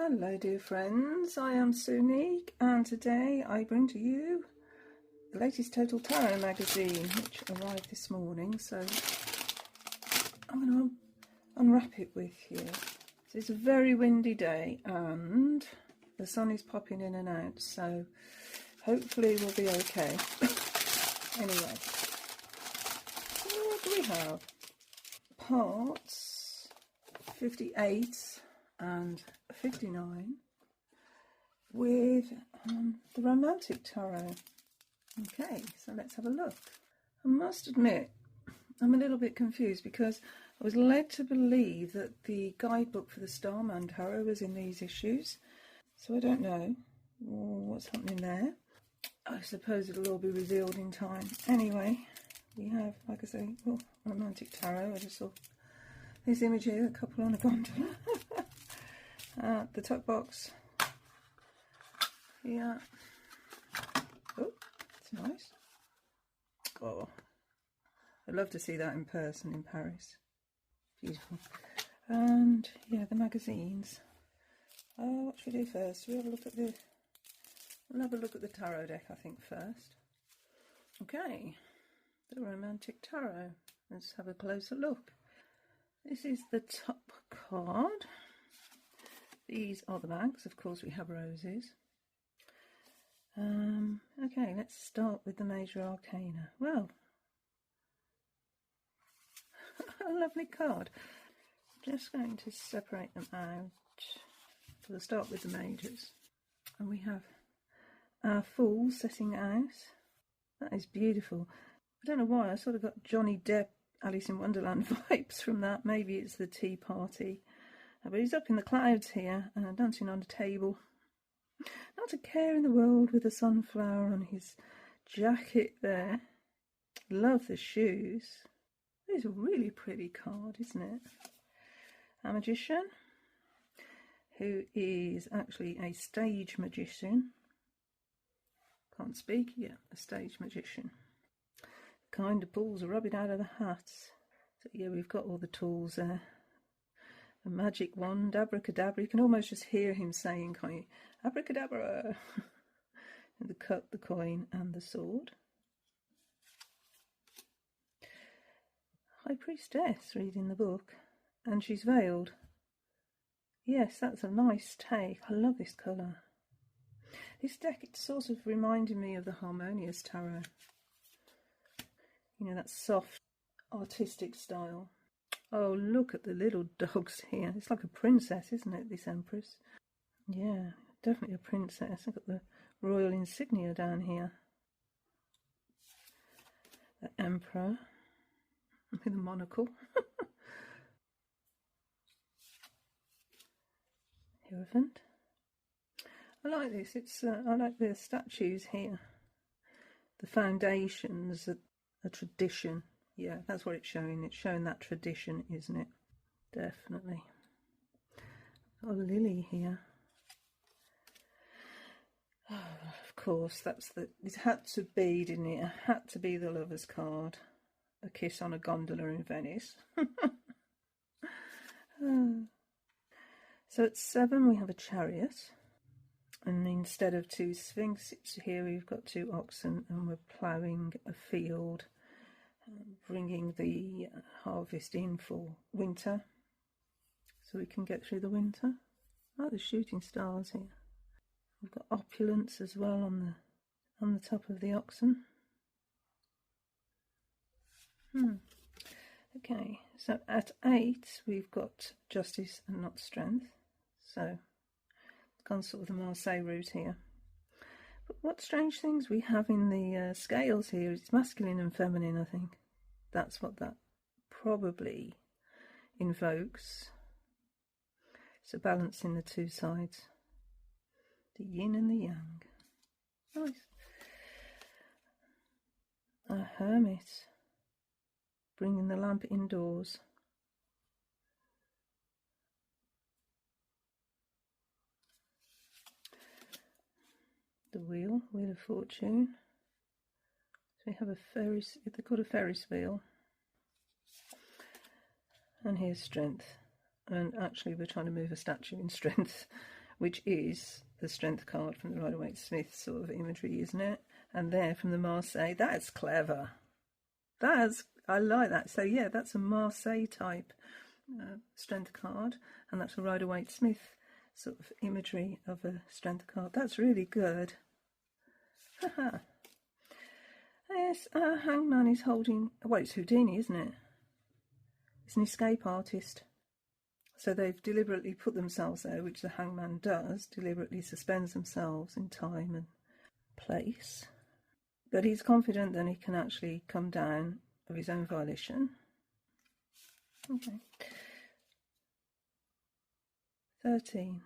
Hello dear friends, I am Sunique and today I bring to you the latest Total Tarot magazine which arrived this morning, so I'm going to unwrap it with you. So it's a very windy day and the sun is popping in and out, so hopefully we'll be okay. Anyway, what do we have? Parts 58 and 59 with the Romantic Tarot. Okay, so let's have a look. I must admit, I'm a little bit confused because I was led to believe that the guidebook for the Starman Tarot was in these issues. So I don't know what's happening there. I suppose it'll all be revealed in time. Anyway, we have, like I say, Romantic Tarot. I just saw this image here, a couple on a gondola. The top box. Yeah. Oh, it's nice. Oh, I'd love to see that in person in Paris. Beautiful. And yeah, the magazines. What should we do first? We'll have a look at the tarot deck, I think, first. Okay, the Romantic Tarot. Let's have a closer look. This is the top card. These are the bags. Of course, we have roses. Okay, let's start with the Major Arcana. Well, a lovely card. Just going to separate them out. So we'll start with the Majors. And we have our Fool setting out. That is beautiful. I don't know why, I sort of got Johnny Depp, Alice in Wonderland vibes from that. Maybe it's the tea party. But he's up in the clouds here, dancing on a table. Not a care in the world with a sunflower on his jacket there. Love the shoes. It's a really pretty card, isn't it? A magician, who is actually a stage magician. Can't speak yet, a stage magician. Kind of pulls a rabbit out of the hat. So yeah, we've got all the tools there. A magic wand, abracadabra. You can almost just hear him saying, can't you? Abracadabra. And the cup, the coin, and the sword. High Priestess reading the book. And she's veiled. Yes, that's a nice take. I love this colour. This deck, it's sort of reminding me of the Harmonious Tarot. You know, that soft, artistic style. Oh, look at the little dogs here. It's like a princess, isn't it, this Empress? Yeah, definitely a princess. I've got the royal insignia down here. The Emperor with a monocle. Hierophant. I like this. I like the statues here. The foundations, a tradition. Yeah, that's what it's showing. It's showing that tradition, isn't it? Definitely. Got a lily here. Oh, of course, it had to be, didn't it? It had to be the lover's card. A kiss on a gondola in Venice. So at 7 we have a chariot. And instead of 2 sphinxes here, we've got 2 oxen, and we're ploughing a field, bringing the harvest in for winter, so we can get through the winter. Oh, the shooting stars here. We've got opulence as well on the top of the oxen. Okay, so at 8 we've got justice and not strength. So gone sort of the Marseille route here. But what strange things we have in the scales here. It's masculine and feminine, I think. That's what that probably invokes. So balancing the 2 sides. The yin and the yang. Nice. A hermit. Bringing the lamp indoors. The wheel of fortune. So we have a Ferris, they're called a Ferris wheel. And here's strength. And actually we're trying to move a statue in strength which is the strength card from the Rider-Waite-Smith sort of imagery, isn't it? And there from the Marseille. That's clever. I like that. So yeah, that's a Marseille type strength card, and that's a Rider-Waite-Smith sort of imagery of a strength card. That's really good. Haha. Yes, Hangman is holding... Well, it's Houdini, isn't it? It's an escape artist. So they've deliberately put themselves there, which the Hangman does, deliberately suspends themselves in time and place. But he's confident that he can actually come down of his own volition. Okay. 13.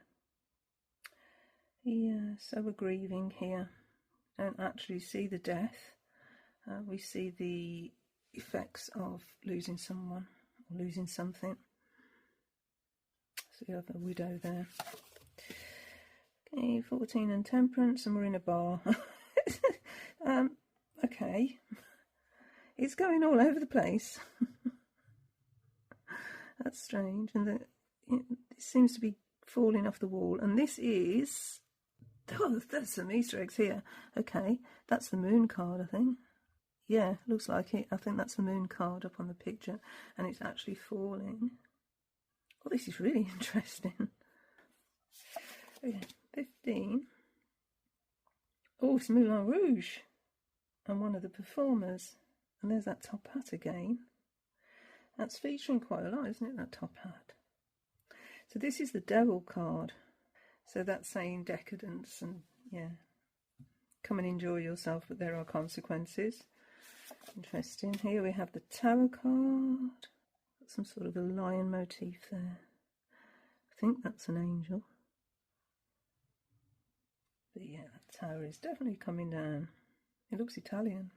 Yeah, so we're grieving here. Don't actually see the death. We see the effects of losing someone, or losing something. So you have a widow there. Okay, 14 and Temperance, and we're in a bar. Okay. It's going all over the place. That's strange. And it seems to be falling off the wall. And this is... Oh, there's some Easter eggs here. Okay, that's the moon card, I think. Yeah, looks like it. I think that's the moon card up on the picture. And it's actually falling. Oh, this is really interesting. Okay, 15. Oh, it's Moulin Rouge. And one of the performers. And there's that top hat again. That's featuring quite a lot, isn't it, that top hat? So this is the Devil card. So that's saying decadence and, yeah, come and enjoy yourself, but there are consequences. Interesting. Here we have the Tower card. Got some sort of a lion motif there. I think that's an angel. But yeah, the tower is definitely coming down. It looks Italian.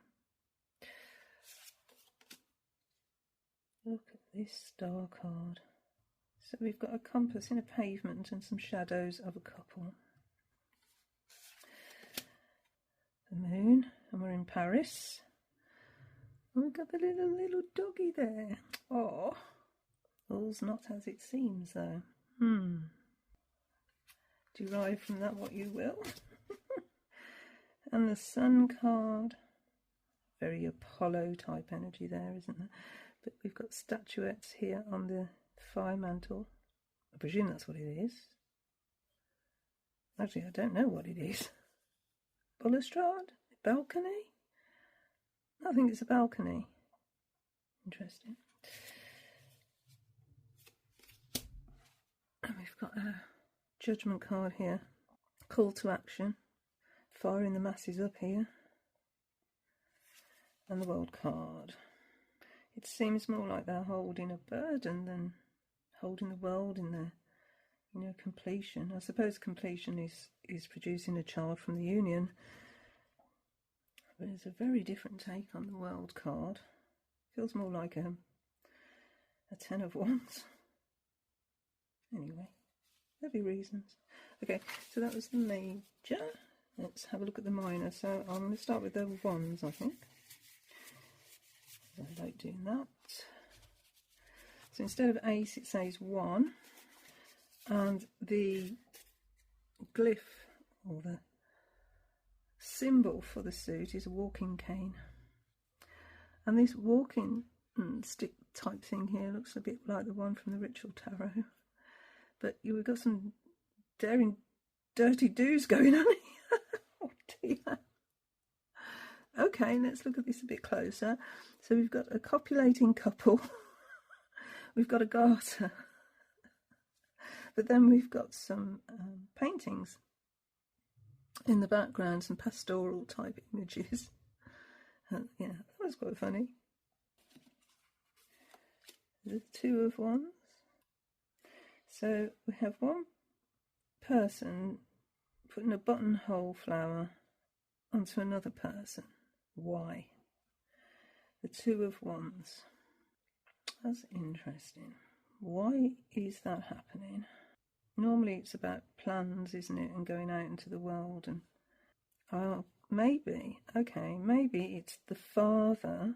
Look at this star card. So we've got a compass in a pavement and some shadows of a couple. The moon, and we're in Paris. And we've got the little doggy there. Oh, all's not as it seems though. Derive from that what you will. And the Sun card. Very Apollo type energy there, isn't there? But we've got statuettes here on the fire mantle. I presume that's what it is. Actually, I don't know what it is. Balustrade? Balcony? I think it's a balcony. Interesting. And we've got a judgment card here. Call to action. Firing the masses up here. And the world card. It seems more like they're holding a burden than holding the world in their, completion. I suppose completion is producing a child from the union. But it's a very different take on the world card. Feels more like a 10 of wands. Anyway, there'll be reasons. Okay, so that was the major. Let's have a look at the minor. So I'm going to start with the wands, I think. I like doing that. So instead of ace, it says 1. And the glyph, or the symbol for the suit, is a walking cane. And this walking stick type thing here looks a bit like the one from the Ritual Tarot. But we've got some daring, dirty do's going on here. Oh dear. Okay, let's look at this a bit closer. So we've got a copulating couple. We've got a garter. But then we've got some paintings in the background, some pastoral type images. Yeah, that was quite funny. The 2 of wands. So we have one person putting a buttonhole flower onto another person. Why? The 2 of wands. That's interesting. Why is that happening? Normally it's about plans, isn't it, and going out into the world. And maybe it's the father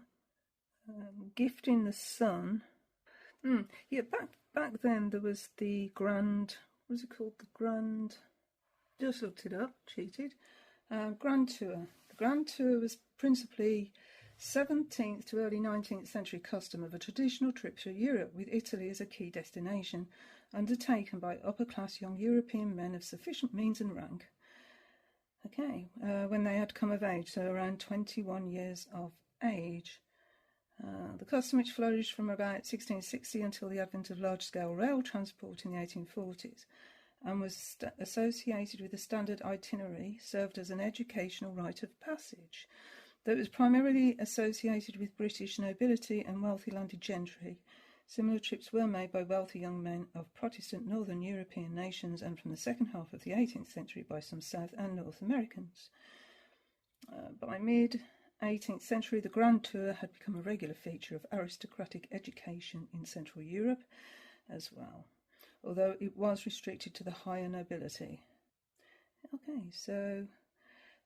gifting the son. Yeah, back then there was the grand, what was it called? The grand Just looked it up, cheated. Grand Tour. The Grand Tour was principally 17th to early 19th century custom of a traditional trip to Europe with Italy as a key destination, undertaken by upper-class young European men of sufficient means and rank. Okay, when they had come of age, so around 21 years of age. The custom, which flourished from about 1660 until the advent of large-scale rail transport in the 1840s, and was associated with a standard itinerary, served as an educational rite of passage. Though it was primarily associated with British nobility and wealthy landed gentry, similar trips were made by wealthy young men of Protestant northern European nations, and from the second half of the 18th century by some South and North Americans. By mid-18th century, the Grand Tour had become a regular feature of aristocratic education in Central Europe as well, although it was restricted to the higher nobility. Okay, so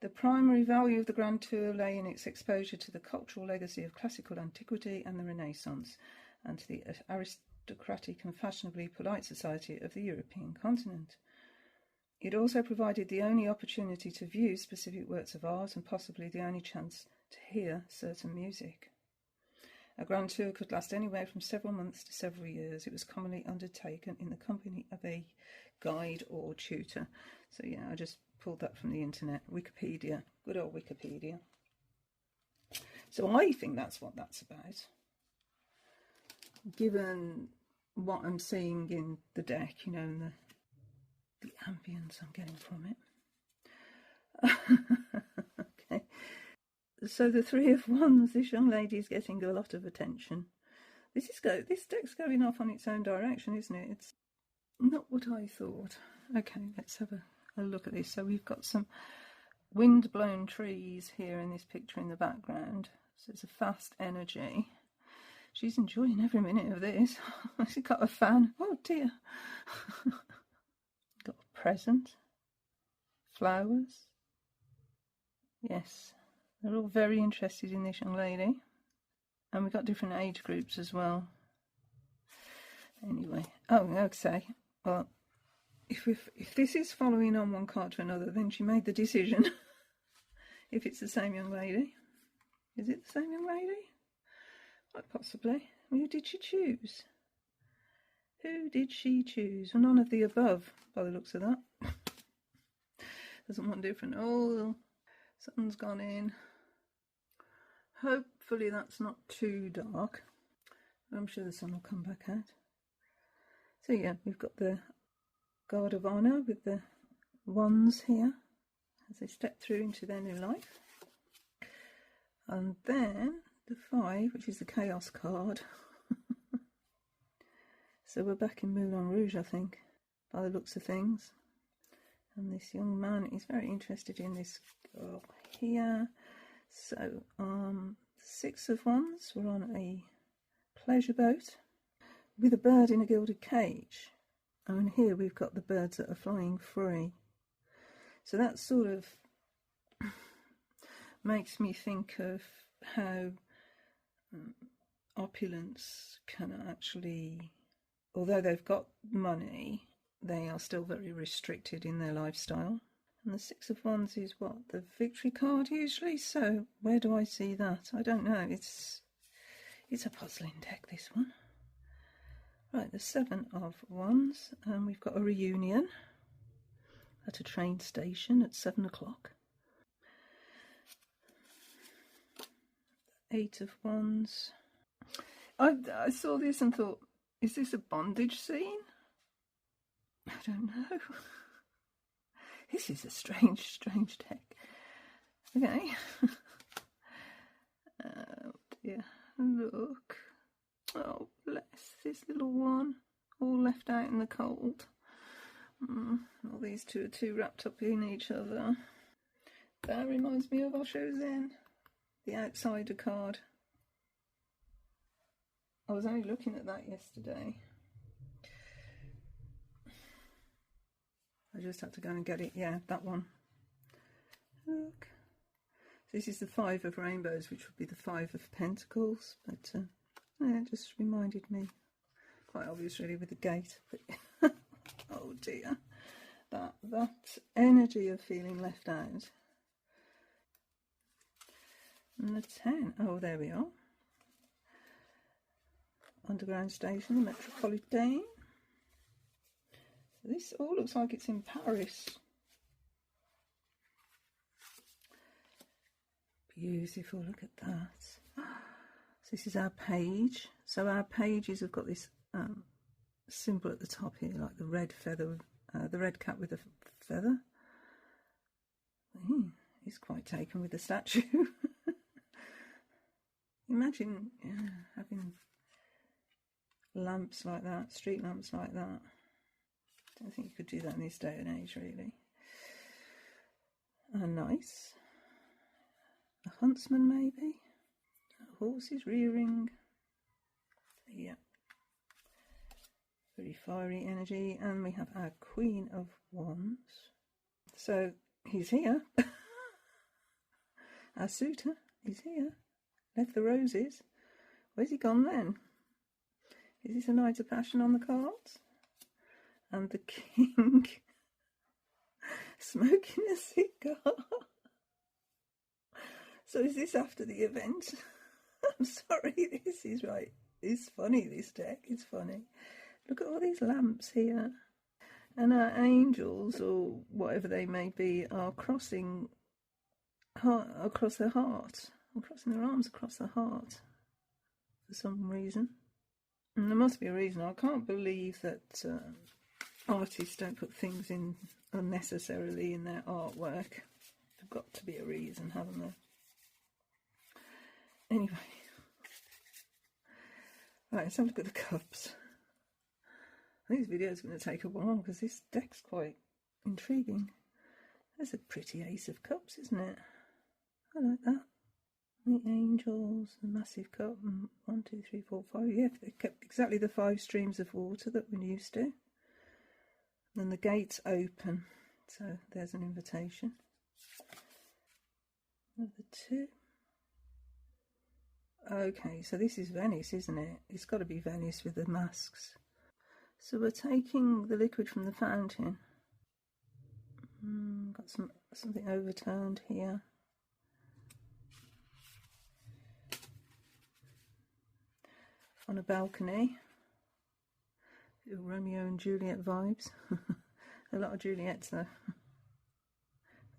the primary value of the Grand Tour lay in its exposure to the cultural legacy of classical antiquity and the Renaissance, and to the aristocratic and fashionably polite society of the European continent. It also provided the only opportunity to view specific works of art and possibly the only chance to hear certain music. A Grand Tour could last anywhere from several months to several years. It was commonly undertaken in the company of a guide or tutor. So yeah, I just pulled that from the internet. Wikipedia, good old Wikipedia. So I think that's what that's about, given what I'm seeing in the deck, you know, and the ambience I'm getting from it. Okay. So the Three of Wands, this young lady is getting a lot of attention. This deck's going off on its own direction, isn't it? It's not what I thought. Okay, let's have a look at this. So we've got some wind-blown trees here in this picture in the background. So it's a fast energy. She's enjoying every minute of this. She's got a fan. Oh dear. Got a present. Flowers. Yes. They're all very interested in this young lady. And we've got different age groups as well. Anyway. Oh, okay. Well, if this is following on one card to another, then she made the decision. If it's the same young lady. Is it the same young lady? Quite possibly. Who did she choose? Who did she choose? Well, none of the above, by the looks of that. Doesn't want different. Oh, something's gone in. Hopefully that's not too dark. I'm sure the sun will come back out. So yeah, we've got the Guard of Honour with the wands here as they step through into their new life. And then the 5, which is the Chaos card. So we're back in Moulin Rouge, I think, by the looks of things. And this young man is very interested in this girl here. So, 6 of Wands, we're on a pleasure boat with a bird in a gilded cage. And here we've got the birds that are flying free. So that sort of makes me think of how opulence can actually, although they've got money, they are still very restricted in their lifestyle. And the 6 of Wands is what? The victory card usually? So where do I see that? I don't know. It's a puzzling deck, this one. Right, the 7 of Wands. And we've got a reunion at a train station at 7 o'clock. 8 of Wands. I saw this and thought, is this a bondage scene? I don't know. This is a strange deck. Okay. Oh dear. Look. Oh, bless this little one. All left out in the cold. All these two are too wrapped up in each other. That reminds me of Osho's Zen, the Outsider card. I was only looking at that yesterday. I just had to go and get it. Yeah, that one. Look. This is the 5 of Rainbows, which would be the 5 of Pentacles. But yeah, it just reminded me. Quite obvious, really, with the gate. But oh dear. that energy of feeling left out. And the 10. Oh, there we are. Underground station, the Metropolitan. This all looks like it's in Paris. Beautiful, look at that. So this is our page. So our pages have got this symbol at the top here, like the red feather, the red cat with a feather. He's quite taken with the statue. Imagine having lamps like that, street lamps like that. I don't think you could do that in this day and age, really. Nice. A huntsman, maybe. Horses rearing. Yeah. Very fiery energy. And we have our Queen of Wands. So he's here. Our suitor is here. Left the roses. Where's he gone then? Is this a Knight of Passion on the cards? And the King smoking a cigar. So is this after the event? I'm sorry, this is right. It's funny, this deck. It's funny. Look at all these lamps here. And our angels, or whatever they may be, are crossing across their heart. Or crossing their arms across the heart. For some reason. And there must be a reason. I can't believe that artists don't put things in unnecessarily in their artwork. There's got to be a reason, haven't there? Anyway. Right, let's have a look at the cups. I think this video is going to take a while because this deck's quite intriguing. There's a pretty ace of cups, isn't it? I like that. The angels, the massive cup, and 1, 2, 3, 4, 5. Yeah, they kept exactly the 5 streams of water that we're used to. And the gates open, so there's an invitation. Number 2. Okay, so this is Venice, isn't it? It's got to be Venice with the masks. So we're taking the liquid from the fountain. Got something overturned here. On a balcony. Romeo and Juliet vibes. A lot of Juliets though.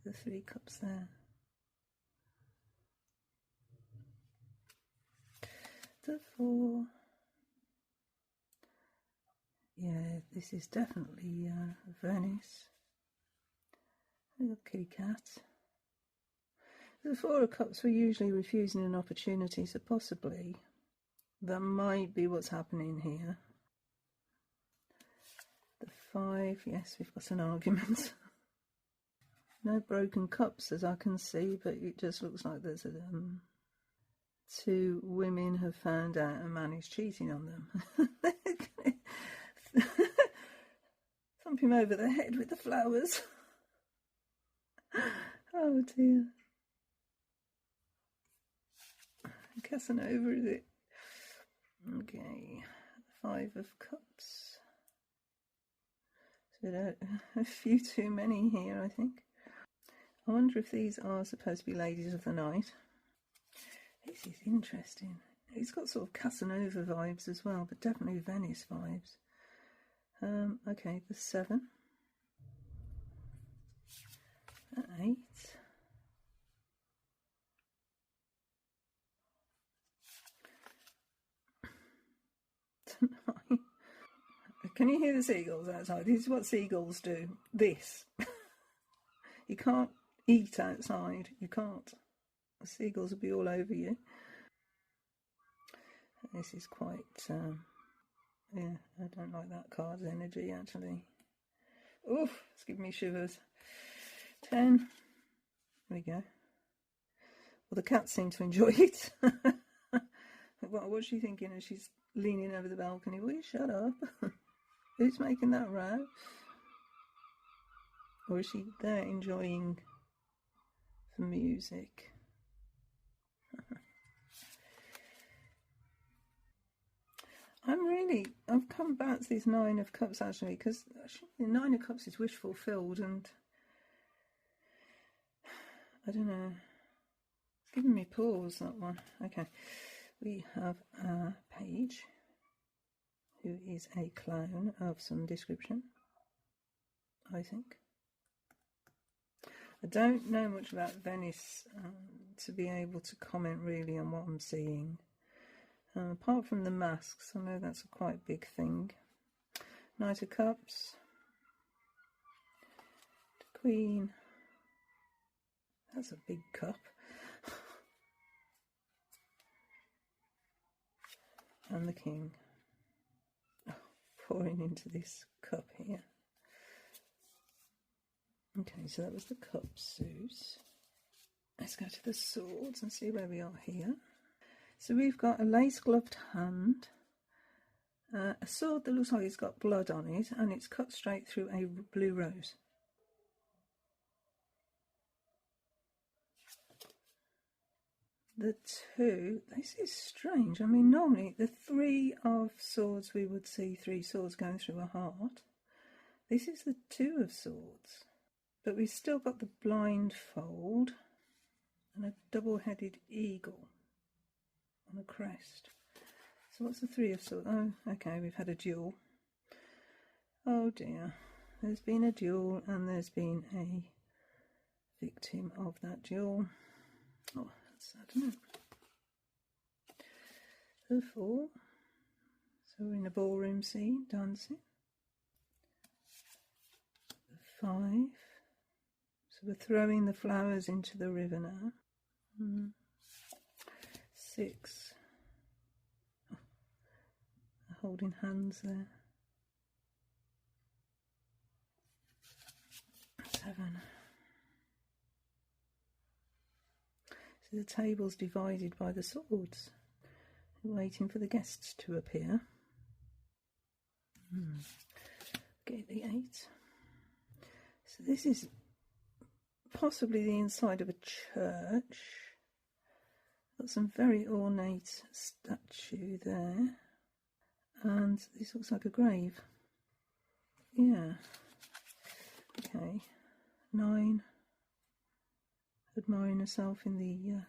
The 3 cups there. The 4. Yeah, this is definitely Venice. Little kitty cat. The 4 of cups were usually refusing an opportunity, so possibly that might be what's happening here. The 5, yes, we've got an argument. No broken cups as I can see, but it just looks like there's 2 women have found out a man is cheating on them. Thump him over the head with the flowers. Oh dear. Casanova, is it? Okay, 5 of cups. So a few too many here, I think. I wonder if these are supposed to be ladies of the night. This is interesting. It's got sort of Casanova vibes as well, but definitely Venice vibes. Okay, the 7. The 8. Can you hear the seagulls outside? This is what seagulls do. This. You can't eat outside. You can't. The seagulls will be all over you. This is quite, yeah, I don't like that card's energy, actually. Oof, it's giving me shivers. 10. There we go. Well, the cats seem to enjoy it. What's she thinking as she's leaning over the balcony? Will you shut up? Who's making that row? Or is she there enjoying the music? I'm really I've come back to this Nine of Cups actually, because the Nine of Cups is wish fulfilled, and I don't know, it's giving me pause, that one. Okay, we have a page who is a clown of some description, I think. I don't know much about Venice to be able to comment really on what I'm seeing. Apart from the masks, I know that's a quite big thing. Knight of Cups, the Queen, that's a big cup, and the King. Oh, pouring into this cup here. Okay, so that was the cups, Zeus. Let's go to the swords and see where we are here. So we've got a lace-gloved hand, a sword that looks like it's got blood on it, and it's cut straight through a blue rose. The two, this is strange. I mean, normally the Three of Swords, we would see three swords going through a heart. This is the Two of Swords, but we've still got the blindfold and a double-headed eagle on a crest. So what's the Three of Swords? Oh, okay, we've had a duel. Oh dear, there's been a duel and there's been a victim of that duel. Oh, that's sad, isn't it? The Four. So we're in a ballroom scene, dancing. The Five. So we're throwing the flowers into the river now. 6. Oh, holding hands there. 7. So the table's divided by the swords, waiting for the guests to appear. Okay, the 8. So this is possibly the inside of a church. Got some very ornate statue there, and this looks like a grave. Yeah. Okay. 9. Admiring herself in the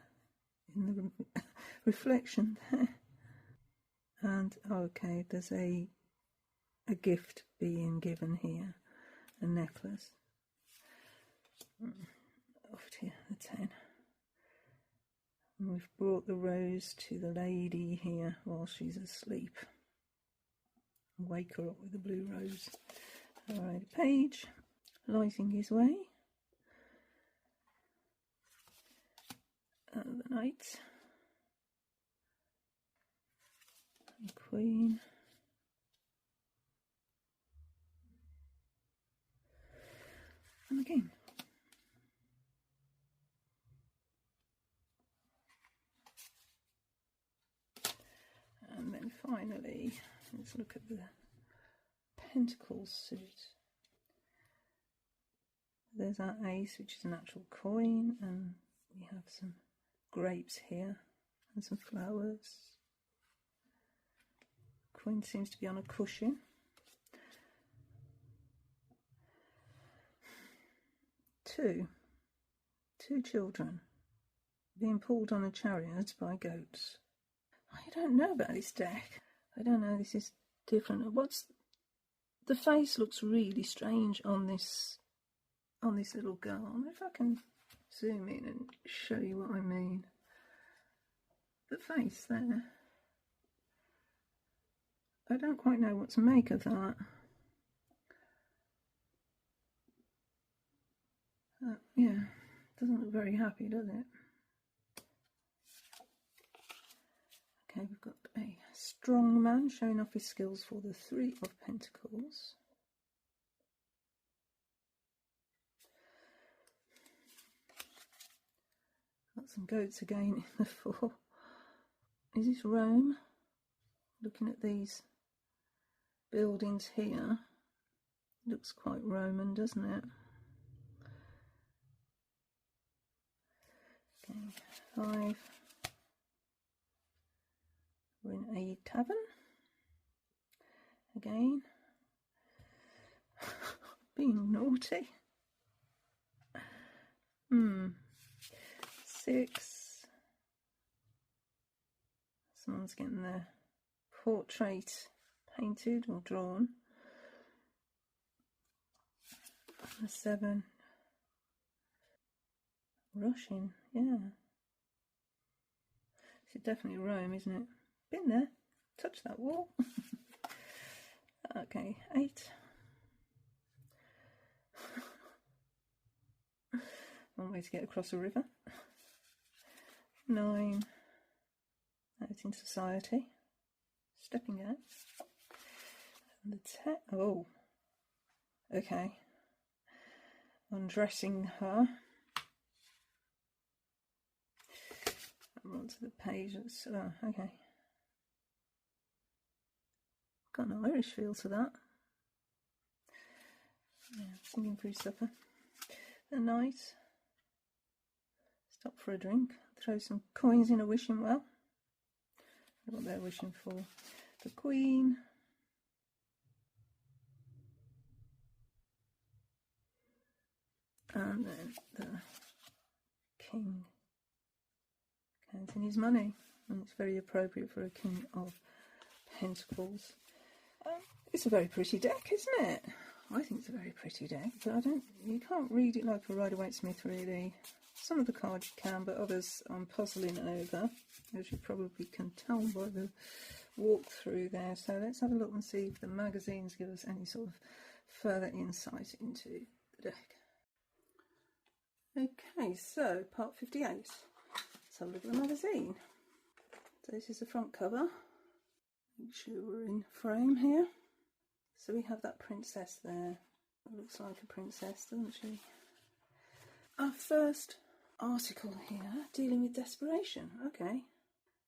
reflection there. And okay, there's a gift being given here, a necklace. Off to the 10. And we've brought the rose to the lady here while she's asleep. Wake her up with the blue rose. Alright, page, lighting his way. The Knight. The Queen. And the King. And then finally, let's look at the Pentacles suit. There's our ace, which is an actual coin, and we have some grapes here and some flowers. Coin seems to be on a cushion. Two children being pulled on a chariot by goats. I don't know about this deck. I don't know, this is different. The face looks really strange on this little girl. I wonder if I can zoom in and show you what I mean. The face there. I don't quite know what to make of that. Yeah, doesn't look very happy, does it? Okay, we've got a strong man showing off his skills for the Three of Pentacles. Got some goats again in the 4. Is this Rome? Looking at these buildings here, looks quite Roman, doesn't it? Okay, 5. We're in a tavern. again. Being naughty. 6. Someone's getting their portrait painted or drawn. 7. Rushing, yeah. It's definitely Rome, isn't it? Been there. Touch that wall. Okay, 8. One way to get across a river. 9. Out in society. Stepping out. And the 10. Oh. Okay. Undressing her. I'm onto the page. Oh, okay. Got an Irish feel to that. Yeah, singing through supper. The night. Stop for a drink. Throw some coins in a wishing well. What they're wishing for. The Queen. And then the King. Counting his money. And it's very appropriate for a King of Pentacles. It's a very pretty deck, isn't it? I think it's a very pretty deck, but you can't read it like a Rider-Waite-Smith really. Some of the cards you can, but others I'm puzzling over, as you probably can tell by the walkthrough there. So let's have a look and see if the magazines give us any sort of further insight into the deck. Okay, so part 58. Let's have a look at the magazine. So this is the front cover. Make sure we're in frame here. So we have that princess there. Looks like a princess, doesn't she? Our first article here, dealing with desperation. Okay.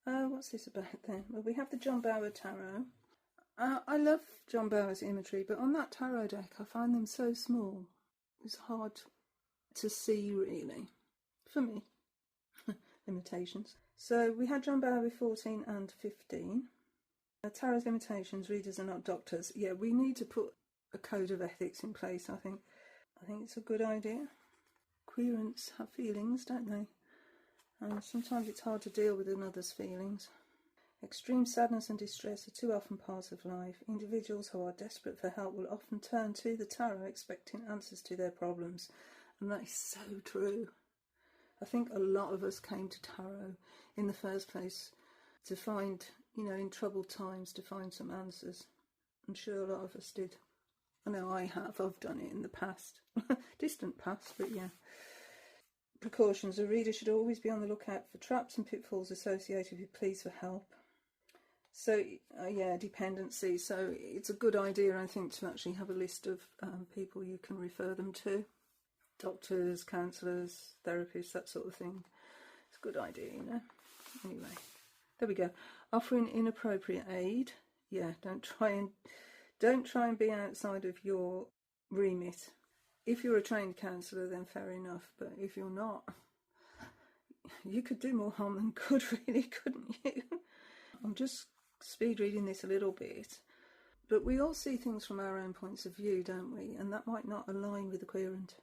What's this about then? Well, we have the John Bower Tarot. I love John Bower's imagery, but on that tarot deck, I find them so small. It's hard to see, really. For me. Limitations. So we had John Bower with 14 and 15. Tarot's limitations, readers are not doctors. Yeah, we need to put a code of ethics in place, I think. I think it's a good idea. Querents have feelings, don't they? And sometimes it's hard to deal with another's feelings. Extreme sadness and distress are too often part of life. Individuals who are desperate for help will often turn to the tarot expecting answers to their problems. And that is so true. I think a lot of us came to tarot in the first place to find, in troubled times, to find some answers. I'm sure a lot of us did. I know I have. I've done it in the past. Distant past, but yeah. Precautions. A reader should always be on the lookout for traps and pitfalls associated with pleas for help. So, yeah, dependency. So it's a good idea, I think, to actually have a list of people you can refer them to. Doctors, counsellors, therapists, that sort of thing. It's a good idea, Anyway, there we go. Offering inappropriate aid. Yeah, don't try and be outside of your remit. If you're a trained counsellor, then fair enough. But if you're not, you could do more harm than good, really, couldn't you? I'm just speed reading this a little bit. But we all see things from our own points of view, don't we? And that might not align with the querent.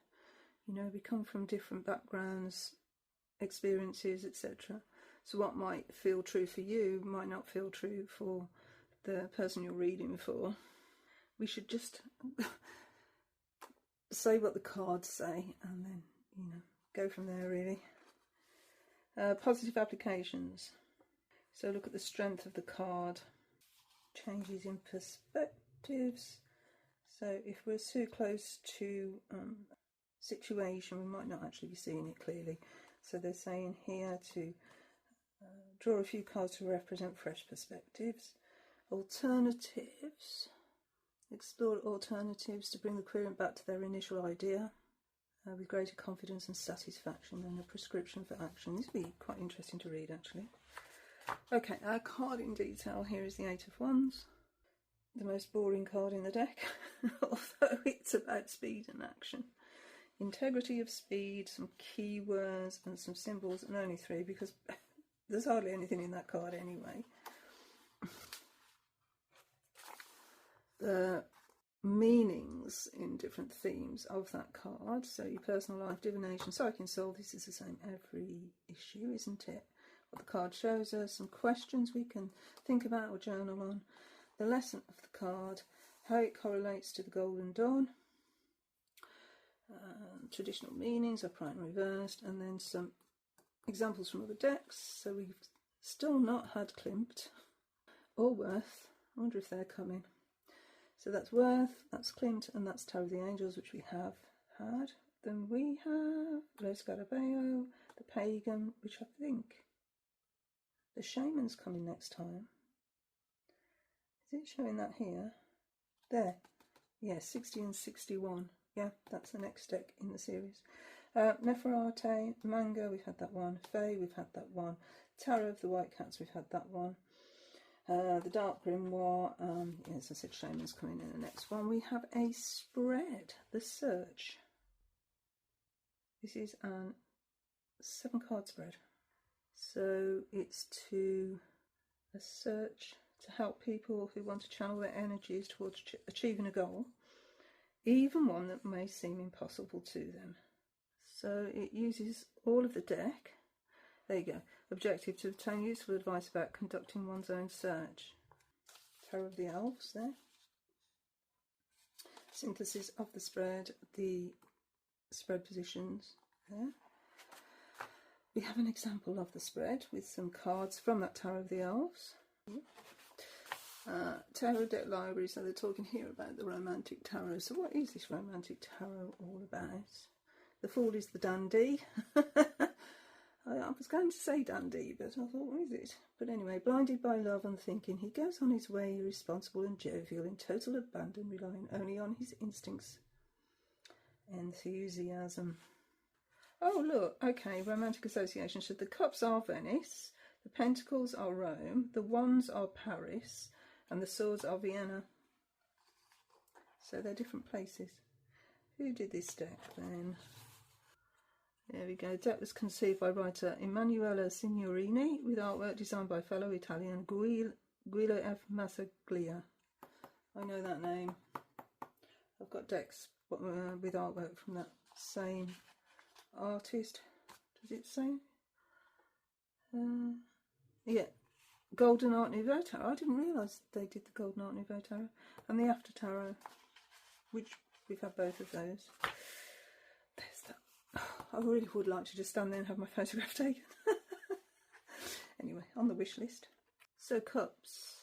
We come from different backgrounds, experiences, etc. So what might feel true for you might not feel true for the person you're reading for. We should just say what the cards say and then, go from there, really. Positive applications. So look at the strength of the card. Changes in perspectives. So if we're too close to situation, we might not actually be seeing it clearly. So they're saying here to draw a few cards to represent fresh perspectives. Alternatives. Explore alternatives to bring the querent back to their initial idea with greater confidence and satisfaction than a prescription for action. This would be quite interesting to read, actually. Okay, our card in detail here is the 8 of Wands. The most boring card in the deck, although it's about speed and action. Integrity of speed, some keywords and some symbols, and only 3 because there's hardly anything in that card anyway. the meanings in different themes of that card. So your personal life, divination, psychic and soul, this is the same every issue, isn't it? What the card shows us, some questions we can think about or journal on, the lesson of the card, how it correlates to the Golden Dawn, traditional meanings, upright and reversed, and then some examples from other decks. So we've still not had Klimt or Worth. I wonder if they're coming. So that's Worth, that's Klimt, and that's Tarot of the Angels, which we have had. Then we have Lo Scarabeo, the Pagan, which I think the Shaman's coming next time. Is it showing that here? There. Yeah, 60 and 61. Yeah, that's the next deck in the series. Nefertari, Manga, we've had that one. Fae, we've had that one. Tarot of the White Cats, we've had that one. The Dark Grimoire, as I said, Shaman's coming in the next one. We have a spread, The Search. This is a 7-card spread. So it's a search to help people who want to channel their energies towards achieving a goal, even one that may seem impossible to them. So it uses all of the deck. There you go. Objective: to obtain useful advice about conducting one's own search. Tarot of the Elves there. Synthesis of the spread positions there. We have an example of the spread with some cards from that Tarot of the Elves. Tarot deck library, so they're talking here about the Romantic Tarot. So what is this Romantic Tarot all about? The Fool is the dandy. I was going to say dandy, but I thought, what is it? But anyway, blinded by love and thinking, he goes on his way irresponsible and jovial, in total abandon, relying only on his instincts. Enthusiasm. Oh, look, okay, romantic association. So the cups are Venice, the pentacles are Rome, the wands are Paris, and the swords are Vienna. So they're different places. Who did this deck then? There we go. The deck was conceived by writer Emanuela Signorini with artwork designed by fellow Italian Guido F. Massaglia. I know that name. I've got decks with artwork from that same artist. Does it say? Yeah. Golden Art Nouveau Tarot. I didn't realise they did the Golden Art Nouveau Tarot. And the After Tarot, which we've had both of those. There's that. I really would like to just stand there and have my photograph taken. Anyway, on the wish list. So cups,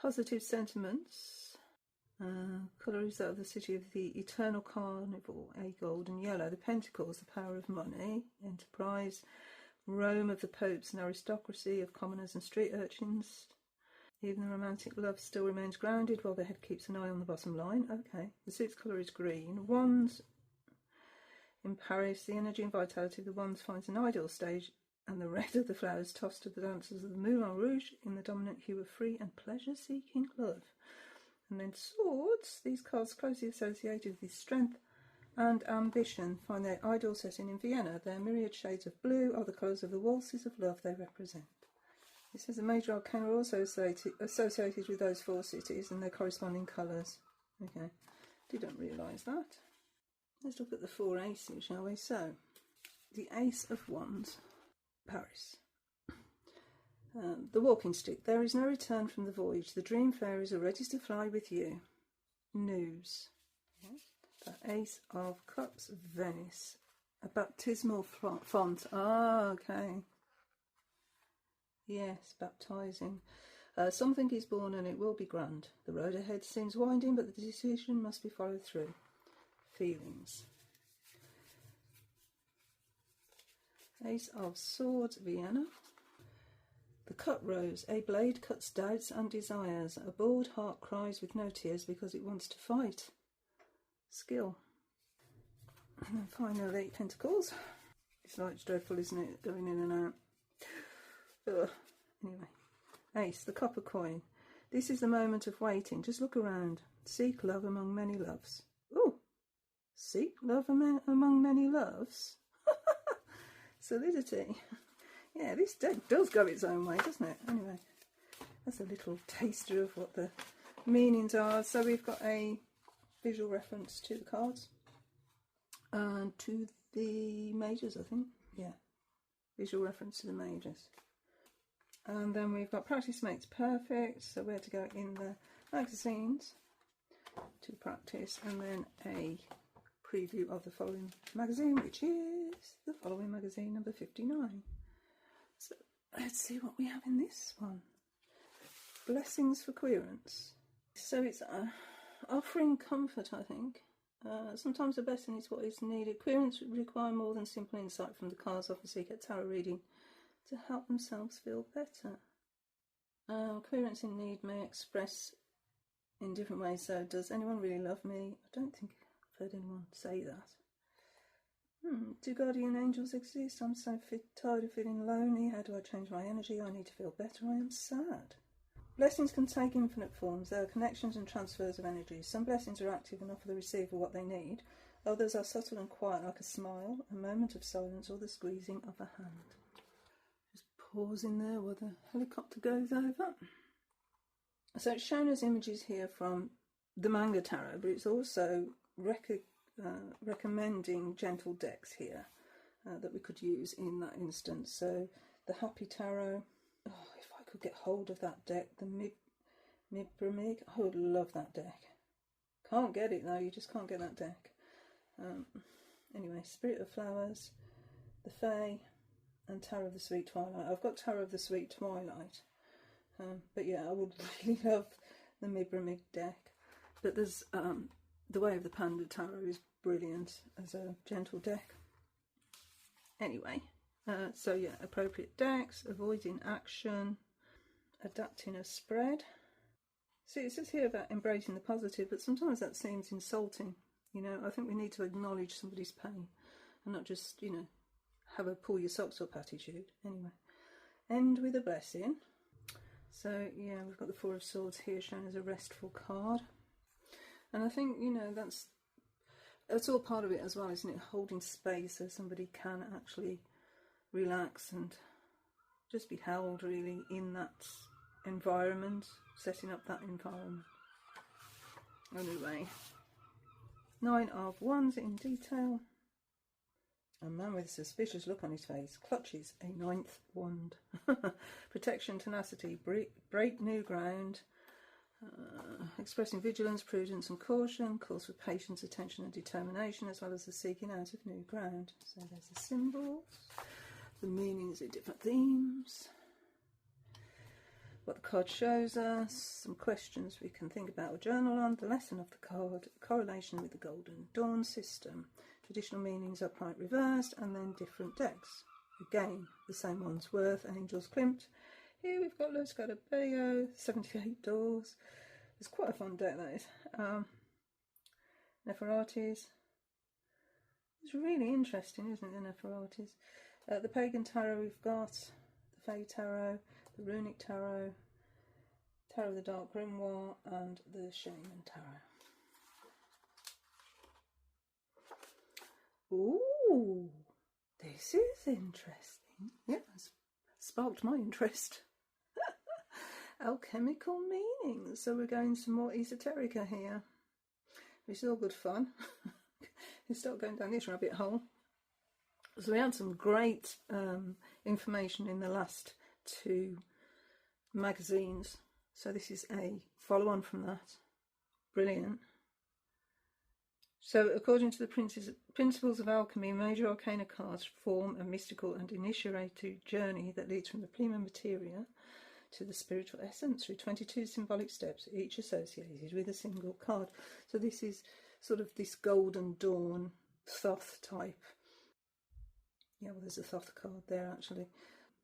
positive sentiments. Colour is that of the city of the eternal carnival, a golden yellow. The pentacles, the power of money, enterprise, Rome of the popes and aristocracy, of commoners and street urchins. Even the romantic love still remains grounded while the head keeps an eye on the bottom line. Okay, the suit's colour is green. Wands. In Paris, the energy and vitality of the wands finds an ideal stage, and the red of the flowers tossed to the dancers of the Moulin Rouge in the dominant hue of free and pleasure-seeking love. And then swords, these cards closely associated with strength and ambition, find their ideal setting in Vienna. Their myriad shades of blue are the colours of the waltzes of love they represent. It says the major arcana are also associated with those 4 cities and their corresponding colours. Okay, didn't realise that. Let's look at the 4 aces, shall we? So, the Ace of Wands, Paris. The walking stick. There is no return from the voyage. The dream fairies are ready to fly with you. News. The Ace of Cups, Venice. A baptismal font. Ah, okay. Yes, baptising. Something is born and it will be grand. The road ahead seems winding, but the decision must be followed through. Feelings. Ace of Swords, Vienna. The cut rose. A blade cuts doubts and desires. A bored heart cries with no tears because it wants to fight. Skill. And then finally, Pentacles. It's like it's dreadful, isn't it? Going in and out. Ugh. Anyway. Ace, the copper coin. This is the moment of waiting. Just look around. Seek love among many loves. Ooh. Seek love among many loves. Solidity. Yeah, this deck does go its own way, doesn't it? Anyway, that's a little taster of what the meanings are, so we've got a visual reference to the cards and to the majors, I think. Yeah, visual reference to the majors. And then we've got practice makes perfect, so where to go in the magazines to practice, and then a preview of the following magazine, which is the following magazine, number 59. So let's see what we have in this one. Blessings for Querence. So it's offering comfort, I think. Sometimes a blessing is what is needed. Querents require more than simple insight from the cards, often seek a tarot reading to help themselves feel better. Querents in need may express in different ways. So, does anyone really love me? I don't think I've heard anyone say that. Do guardian angels exist? I'm so tired of feeling lonely. How do I change my energy? I need to feel better. I am sad. Blessings can take infinite forms. There are connections and transfers of energy. Some blessings are active and offer the receiver what they need. Others are subtle and quiet, like a smile, a moment of silence, or the squeezing of a hand. Just pause in there while the helicopter goes over. So it's shown as images here from the manga tarot, but it's also recommending gentle decks here that we could use in that instance. So the Happy Tarot. Oh, if I could get hold of that deck, the Mibramig, I would love that deck. Can't get it though, you just can't get that deck. Anyway, Spirit of Flowers, the Fae, and Tarot of the Sweet Twilight. I've got Tarot of the Sweet Twilight, but yeah, I would really love the Mibramig deck. But there's the Way of the Panda Tarot is brilliant as a gentle deck. Anyway. So yeah, appropriate decks, avoiding action, adapting a spread. See, it says here about embracing the positive, but sometimes that seems insulting. You know, I think we need to acknowledge somebody's pain and not just, you know, have a pull your socks up attitude. Anyway, end with a blessing. So yeah, we've got the Four of Swords here shown as a restful card. And I think, you know, that's all part of it as well, isn't it? Holding space so somebody can actually relax and just be held really in that environment, setting up that environment. Anyway, 9 of Wands in detail. A man with a suspicious look on his face clutches a 9th wand. Protection, tenacity, break new ground, expressing vigilance, prudence and caution, calls for patience, attention and determination, as well as the seeking out of new ground. So there's the symbols. The meanings of different themes, what the card shows us, some questions we can think about or journal on, the lesson of the card, correlation with the Golden Dawn system, traditional meanings upright reversed, and then different decks. Again, the same one's worth, Angels Klimt. Here we've got Los Garabello, 78 Doors. It's quite a fun deck, that is. Nefertatis. It's really interesting, isn't it, the Nefertatis? The Pagan Tarot we've got, the Fae Tarot, the Runic Tarot, Tarot of the Dark Grimoire, and the Shaman Tarot. Ooh, this is interesting. Yeah, it's sparked my interest. Alchemical meanings. So we're going some more esoterica here, which is all good fun. You start going down this rabbit hole. So we had some great information in the last 2 magazines. So this is a follow-on from that. Brilliant. So according to the principles of alchemy, major arcana cards form a mystical and initiatory journey that leads from the prima materia to the spiritual essence through 22 symbolic steps, each associated with a single card. So this is sort of this Golden Dawn Thoth type. Yeah, well, there's a Thoth card there actually,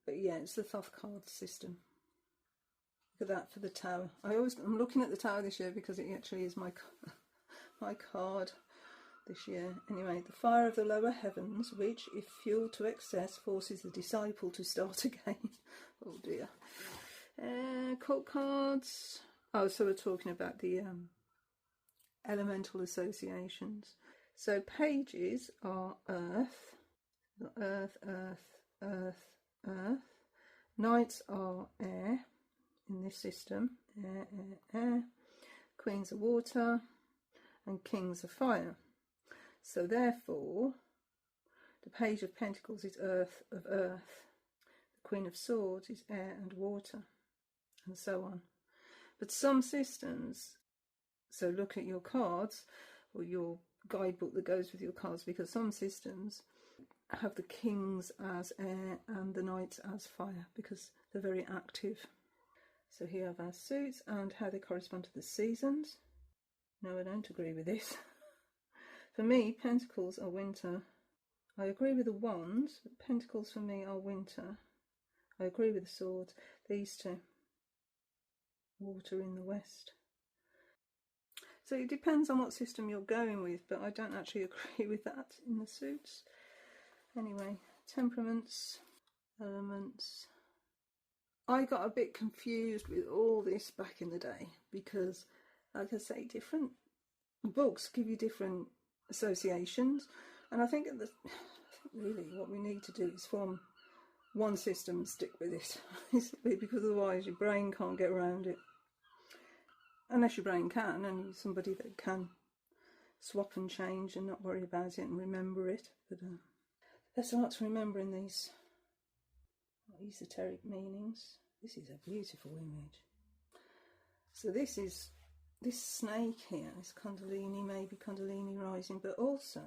but yeah, it's the Thoth card system. Look at that for the Tower. I'm looking at the Tower this year because it actually is my card this year. Anyway, the fire of the lower heavens, which, if fueled to excess, forces the disciple to start again. Oh dear. Cult cards. Oh, so we're talking about the elemental associations. So pages are earth. Earth, earth, earth, earth. Knights are air in this system. Air, air, air. Queens of water, and kings of fire. So therefore, the Page of Pentacles is earth of earth. The Queen of Swords is air and water, and so on. But some systems, so look at your cards or your guidebook that goes with your cards, because some systems have the kings as air and the knights as fire because they're very active. So here have our suits and how they correspond to the seasons. No, I don't agree with this. For me, pentacles are winter. I agree with the wands, but pentacles for me are winter. I agree with the swords. These two. Water in the west. So it depends on what system you're going with, but I don't actually agree with that in the suits. Anyway, temperaments, elements. I got a bit confused with all this back in the day because, like I say, different books give you different associations, and I think really what we need to do is form one system and stick with it, because otherwise your brain can't get around it. Unless your brain can, and you're somebody that can swap and change and not worry about it and remember it. But there's lots remembering these esoteric meanings. This is a beautiful image. So this snake here, this Kundalini, maybe Kundalini rising, but also,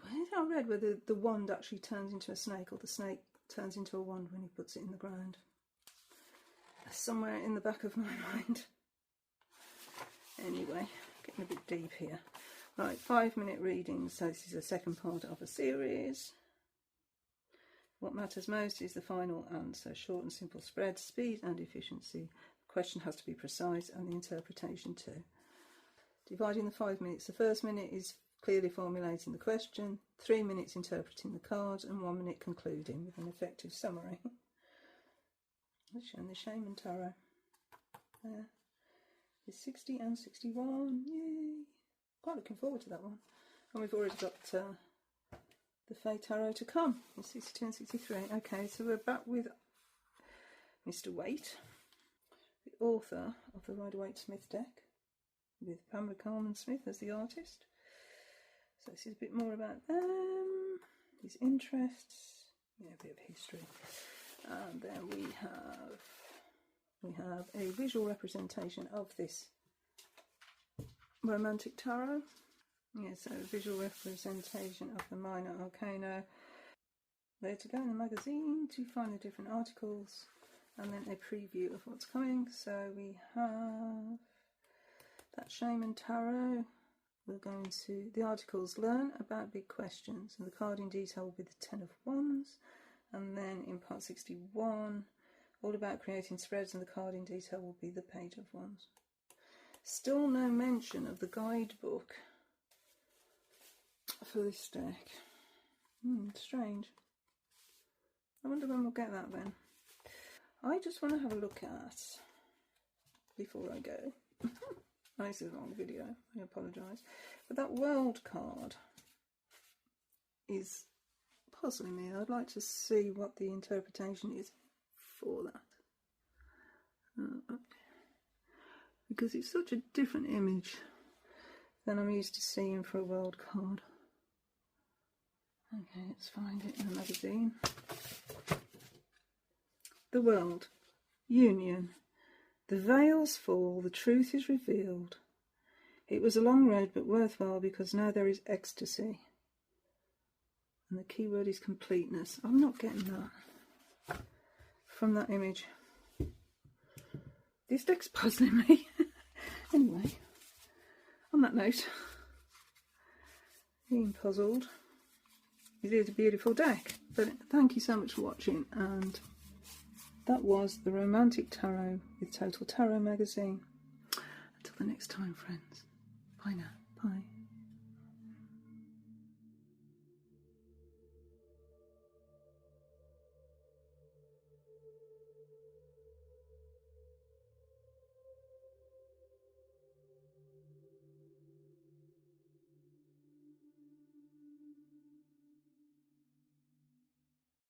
I read whether the wand actually turns into a snake or the snake turns into a wand when he puts it in the ground. Somewhere in the back of my mind. Anyway, getting a bit deep here. Right, 5-minute readings. So this is the second part of a series. What matters most is the final answer. Short and simple spread, speed and efficiency. The question has to be precise and the interpretation too. Dividing the 5 minutes. The first minute is clearly formulating the question, 3 minutes interpreting the cards, and 1 minute concluding with an effective summary. Let's show the Shaman Tarot. There. It's 60 and 61. Yay! Quite looking forward to that one. And we've already got the Fae Tarot to come in 62 and 63. Okay, so we're back with Mr. Waite, the author of the Rider-Waite-Smith deck, with Pamela Coleman-Smith as the artist. So this is a bit more about them, his interests, a bit of history. And then we have a visual representation of this romantic tarot. So a visual representation of the minor arcana. There to go in the magazine to find the different articles, and then a preview of what's coming. So we have that Shaman Tarot. We're going to, the articles, learn about big questions, and the card in detail will be the 10 of Wands. And then in part 61, all about creating spreads, and the card in detail will be the Page of Wands. Still no mention of the guidebook for this deck. Strange. I wonder when we'll get that then. I just want to have a look at, before I go, this is a long video, I apologise, but that world card is puzzling me. I'd like to see what the interpretation is for that. Because it's such a different image than I'm used to seeing for a world card. Okay, let's find it in the magazine. The world. Union. The veils fall, the truth is revealed. It was a long road but worthwhile because now there is ecstasy. And the key word is completeness. I'm not getting that from that image. This deck's puzzling me. Anyway, on that note, being puzzled, it is a beautiful deck. But thank you so much for watching, and that was the Romantic Tarot with Total Tarot magazine. Until the next time, friends. Bye now. Bye.